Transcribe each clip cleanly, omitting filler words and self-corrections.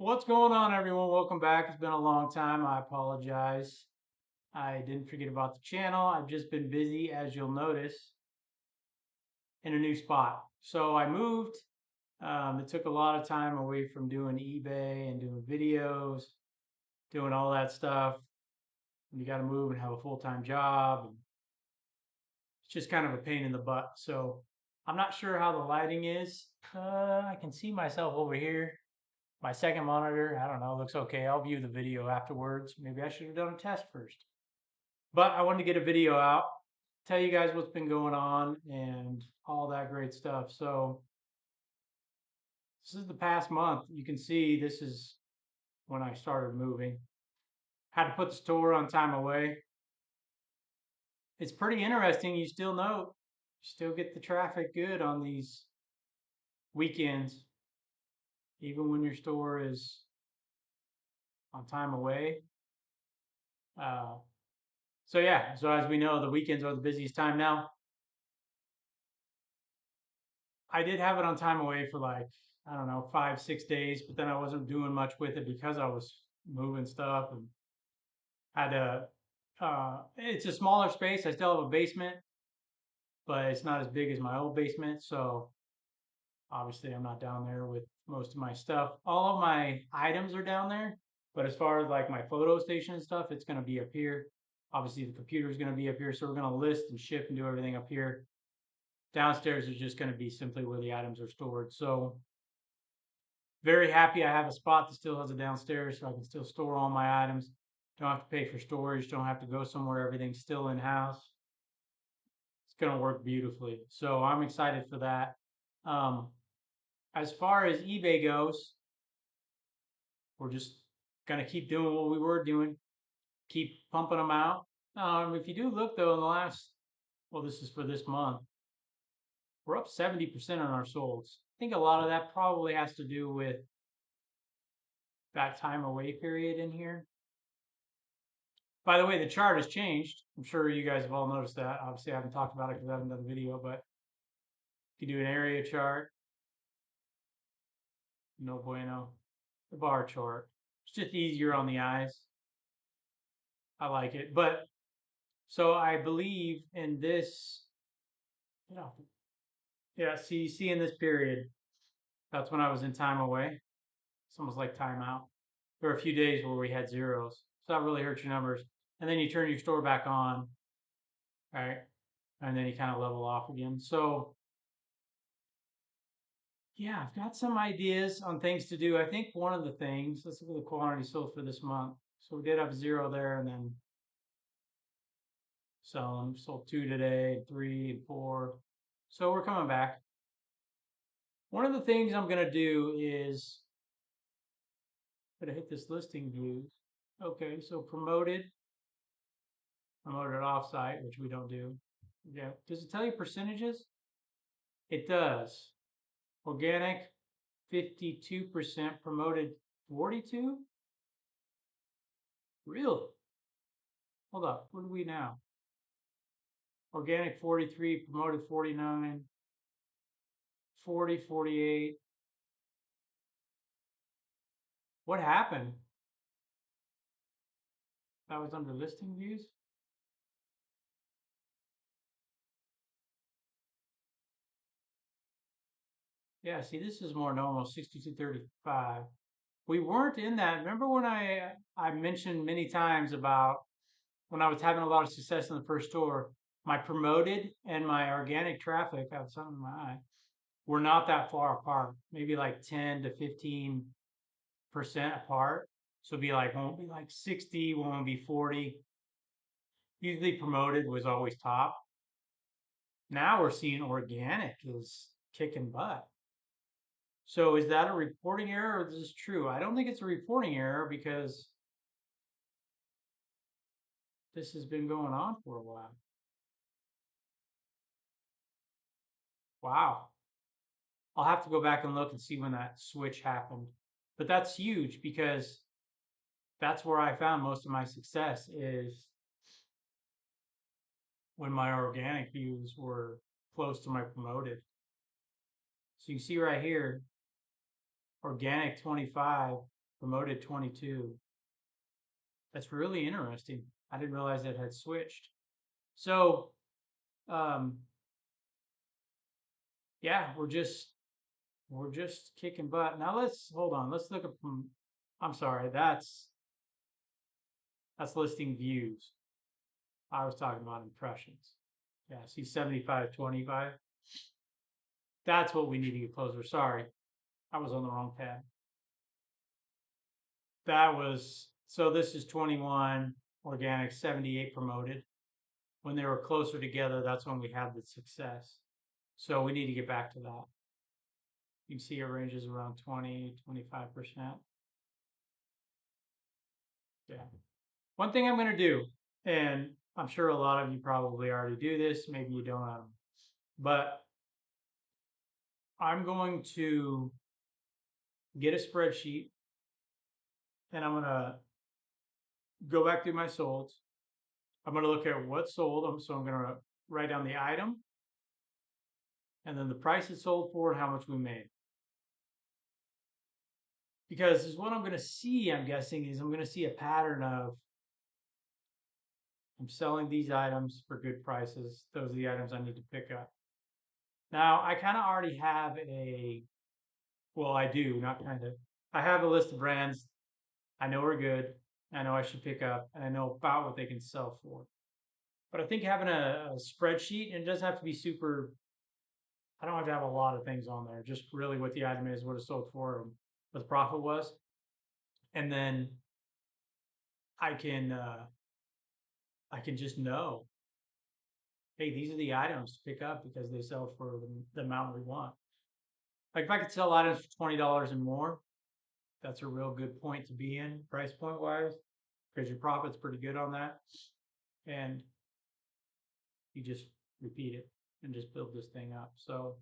What's going on, everyone? Welcome back. It's been a long time. I apologize. I didn't forget about the channel. I've just been busy, as you'll notice, in a new spot. So I moved. It took a lot of time away from doing eBay and doing videos, doing all that stuff. You got to move and have a full-time job. And it's just kind of a pain in the butt. So I'm not sure how the lighting is. I can see myself over here. My second monitor, I don't know, looks okay. I'll view the video afterwards. Maybe I should have done a test first. But I wanted to get a video out, tell you guys what's been going on and all that great stuff. So this is the past month. You can see this is when I started moving. Had to put the store on time away. It's pretty interesting. You still get the traffic good on these weekends, even when your store is on time away. Uh, so yeah, so as we know, the weekends are the busiest time now. I did have it on time away for like, I don't know, 5, 6 days, but then I wasn't doing much with it because I was moving stuff and had to. It's a smaller space. I still have a basement, but it's not as big as my old basement. So obviously, I'm not down there with most of my stuff. All of my items are down there, but as far as like my photo station and stuff, it's going to be up here. Obviously, the computer is going to be up here, so we're going to list and ship and do everything up here. Downstairs is just going to be simply where the items are stored. So very happy I have a spot that still has a downstairs so I can still store all my items. Don't have to pay for storage, don't have to go somewhere, everything's still in house. It's going to work beautifully. So I'm excited for that. Um, as far as eBay goes, we're just going to keep doing what we were doing, keep pumping them out. If you do look though, in the last, well, this is for this month, we're up 70% on our solds. I think a lot of that probably has to do with that time away period in here. By the way, the chart has changed. I'm sure you guys have all noticed that. Obviously, I haven't talked about it because I haven't done a video, but you can do an area chart. No bueno. The bar chart. It's just easier on the eyes. I like it. But so I believe in this, you know, yeah, see in this period, that's when I was in time away. It's almost like timeout. There were a few days where we had zeros. So that really hurts your numbers. And then you turn your store back on, right? And then you kind of level off again. So yeah, I've got some ideas on things to do. I think one of the things, let's look at the quantity sold for this month. So we did have zero there and then selling. Sold two today, three and four. So we're coming back. One of the things I'm going to do is, gonna hit this listing views. Okay, so promoted offsite, which we don't do. Yeah. Does it tell you percentages? It does. Organic, 52%, promoted 42? Really? Hold up. What are we now? Organic 43, promoted 49, 40, 48. What happened? That was under listing views? Yeah, see, this is more normal, 6235. We weren't in that. Remember when I mentioned many times about when I was having a lot of success in the first store, my promoted and my organic traffic, I have something in my eye, were not that far apart. Maybe like 10 to 15% apart. So it'd be like, won't be like 60, won't be 40. Usually promoted was always top. Now we're seeing organic is kicking butt. So is that a reporting error or is this true? I don't think it's a reporting error because this has been going on for a while. Wow. I'll have to go back and look and see when that switch happened. But that's huge because that's where I found most of my success is when my organic views were close to my promoted. So you see right here, organic 25, promoted 22. That's really interesting. I didn't realize it had switched. So, um, yeah, we're just kicking butt. Now let's hold on. Let's look at. I'm sorry. That's listing views. I was talking about impressions. Yeah, see 75, 25. That's what we need to get closer. Sorry, I was on the wrong tab. That was so. This is 21 organic, 78 promoted. When they were closer together, that's when we had the success. So we need to get back to that. You can see it ranges around 20, 25%. Yeah. One thing I'm going to do, and I'm sure a lot of you probably already do this, maybe you don't, but I'm going to get a spreadsheet and I'm going to go back through my solds. I'm going to look at what sold. So I'm going to write down the item and then the price it sold for and how much we made. Because is what I'm going to see, I'm guessing, is I'm going to see a pattern of I'm selling these items for good prices. Those are the items I need to pick up. Now, I kind of already have well, I do, not kind of. I have a list of brands I know are good, I know I should pick up, and I know about what they can sell for. But I think having a spreadsheet, and it doesn't have to be super, I don't have to have a lot of things on there, just really what the item is, what it sold for, and what the profit was. And then I can, uh, I can just know, hey, these are the items to pick up because they sell for the amount we want. Like if I could sell items for $20 and more, that's a real good point to be in price point wise because your profit's pretty good on that. And you just repeat it and just build this thing up. So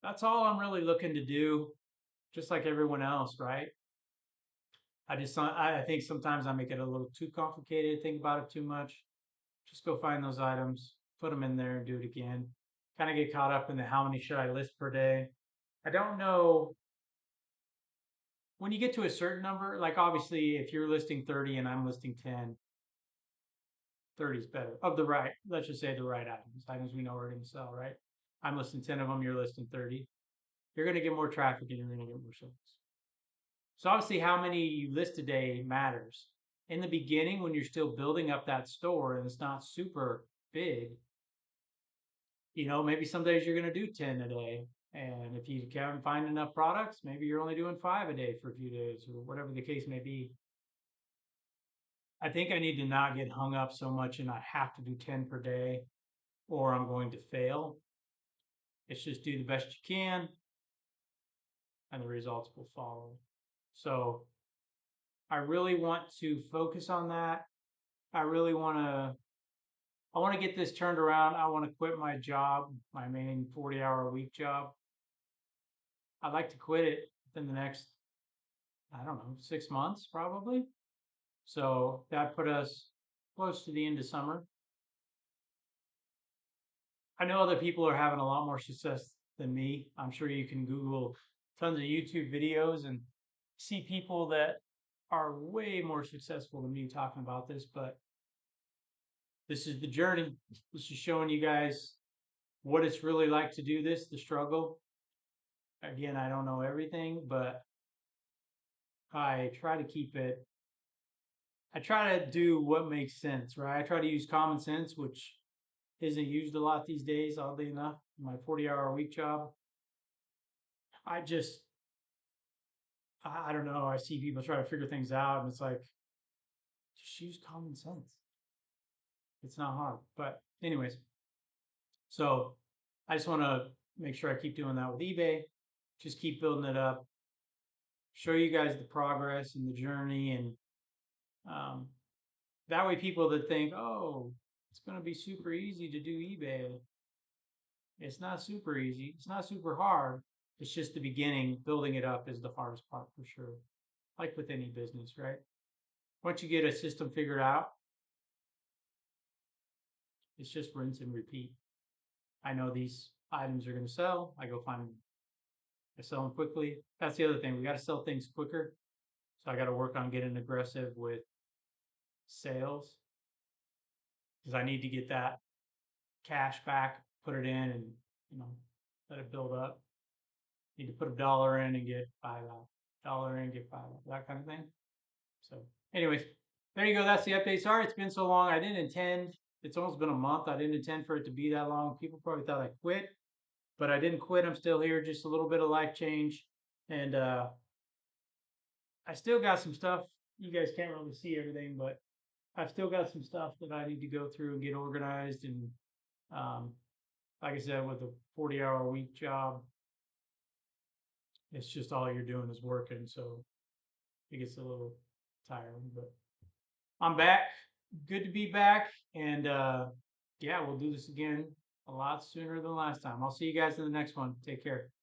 that's all I'm really looking to do, just like everyone else, right? I think sometimes I make it a little too complicated, think about it too much. Just go find those items, put them in there and do it again. Kind of get caught up in the how many should I list per day. I don't know when you get to a certain number, like obviously if you're listing 30 and I'm listing 10, 30 is better of the right, let's just say the right items we know we're going to sell, right? I'm listing 10 of them, you're listing 30. You're going to get more traffic and you're going to get more sales. So obviously how many you list a day matters. In the beginning, when you're still building up that store and it's not super big, maybe some days you're going to do 10 a day. And if you can't find enough products, maybe you're only doing 5 a day for a few days or whatever the case may be. I think I need to not get hung up so much and I have to do 10 per day or I'm going to fail. It's just do the best you can and the results will follow. So I really want to focus on that. I really I want to get this turned around. I want to quit my job, my main 40-hour a week job. I'd like to quit it within the next, I don't know, 6 months probably. So that put us close to the end of summer. I know other people are having a lot more success than me. I'm sure you can Google tons of YouTube videos and see people that are way more successful than me talking about this, but this is the journey. This is showing you guys what it's really like to do this, the struggle. Again, I don't know everything, but I try to keep it, I try to do what makes sense, right? I try to use common sense, which isn't used a lot these days, oddly enough. My 40-hour a week job. I just, I don't know. I see people try to figure things out, and it's like, just use common sense. It's not hard. But, anyways, so I just want to make sure I keep doing that with eBay. Just keep building it up, show you guys the progress and the journey, and um, that way people that think, oh, it's going to be super easy to do eBay. It's not super easy. It's not super hard. It's just the beginning. Building it up is the hardest part for sure. Like with any business, right? Once you get a system figured out, it's just rinse and repeat. I know these items are going to sell. I go find them. I sell them quickly. That's the other thing. We got to sell things quicker. So I got to work on getting aggressive with sales because I need to get that cash back, put it in, and you know, let it build up. Need to put $1 in and get five out. Dollar in, get five out. That kind of thing. So, anyways, there you go. That's the update. Sorry it's been so long. I didn't intend. It's almost been a month. I didn't intend for it to be that long. People probably thought I quit, but I didn't quit. I'm still here. Just a little bit of life change, and I still got some stuff. You guys can't really see everything, but I've still got some stuff that I need to go through and get organized. And um, like I said, with a 40-hour week job, it's just all you're doing is working. So it gets a little tiring, but I'm back. Good to be back. And yeah, we'll do this again a lot sooner than last time. I'll see you guys in the next one. Take care.